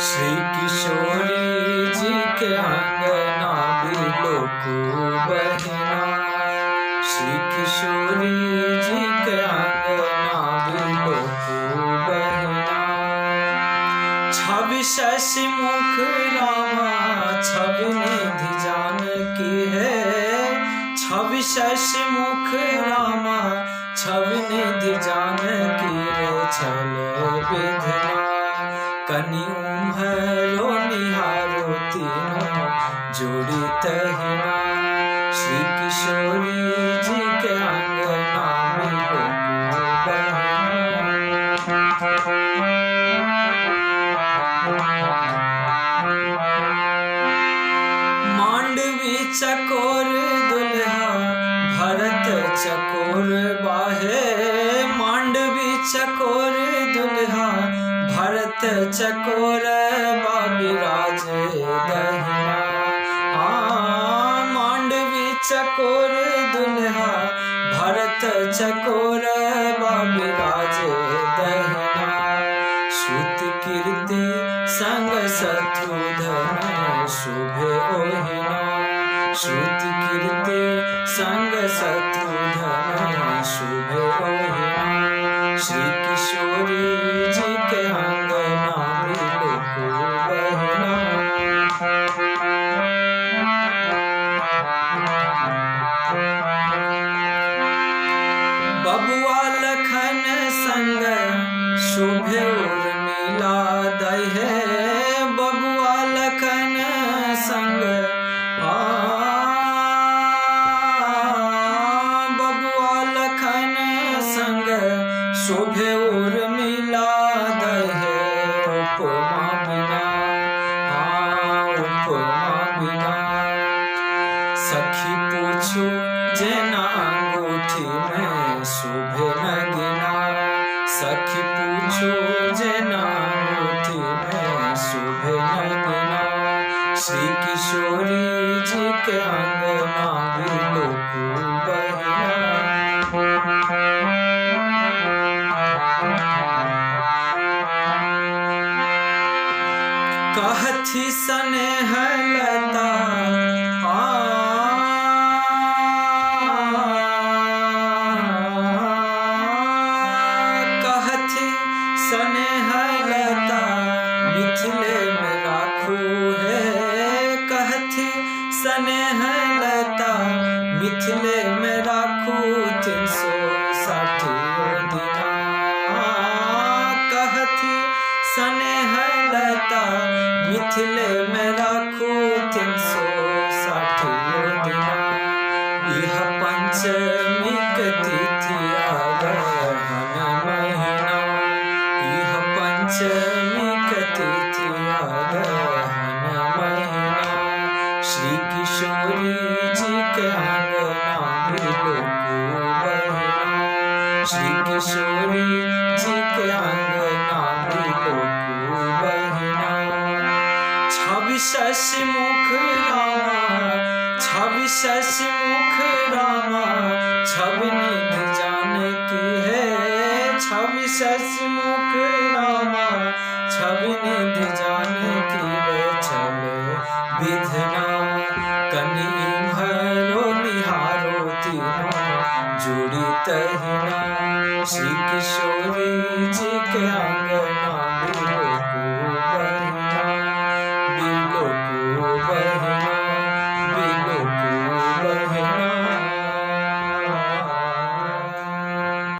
श्री किशोरी जी के अंगना बिलोक बहिना, श्री किशोरी जी के अंगना बिलोक बहिना। छवि शशि मुख रामा छवि निधि जानकी है, छवि शशि मुख रामा छवि निधि जानकी रे छल विधना। कनि उम्हरो निहारो तीनों जोड़ी तहिना, श्री किशोरी जी के अंगना बिलोक मांडवी चकोर दुल्हा भरत चकोर बाहे, मांडवी चकोर दुल्हा भरत चकोर बाबिराज दहिना। मांडवी चकोर दुल्हा भरत चकोर बाबिराज दहिना। श्रुति कीर्ति संग शत्रुधन शुभे ओहिना, श्रुति कीर्ति संग शत्रुधन शुभे ओहिना। श्री किशोरी जी के अंगना बिलोक बहिना। बबुआ लखन संग शोभे उर्मिला दहे, बबुआ लखन संग बबुआ लखन संग शोभे उर्मिला दहे। उपमा बिना उपमा बिना सखी पूछो जेना अंगूठी में शोभे नगीना, सखी पूछो जेना अंगूठी में शोभे नगीना। श्री किशोरी जी के अंगना बिलोक बहिना। कहथी स्नेह लता कहथी स्नेह लता मिथिले में राखू है, कहथी स्नेह लता मिथिले में राखू 360 दिना। कहथी स्नेह लता मिथिले में राखू 360 दिना। यह पंचमी के तिथि आगहन महीना, यह पंचमी के तिथि आगहन महीना। श्री किशोरी जी के अंगना बिलोक बहिना, श्री किशोरी जी के अंगना बिलोक बहिना। छवि शशि मुख रामा छवि शशि मुख रामा छवि निधि जानकी है, छवि शशि मुख रामा छवि निधि जानकी रे छल विधना। कनि इम्हरो निहारो तीनों जोड़ी तहिना, श्री किशोरी जी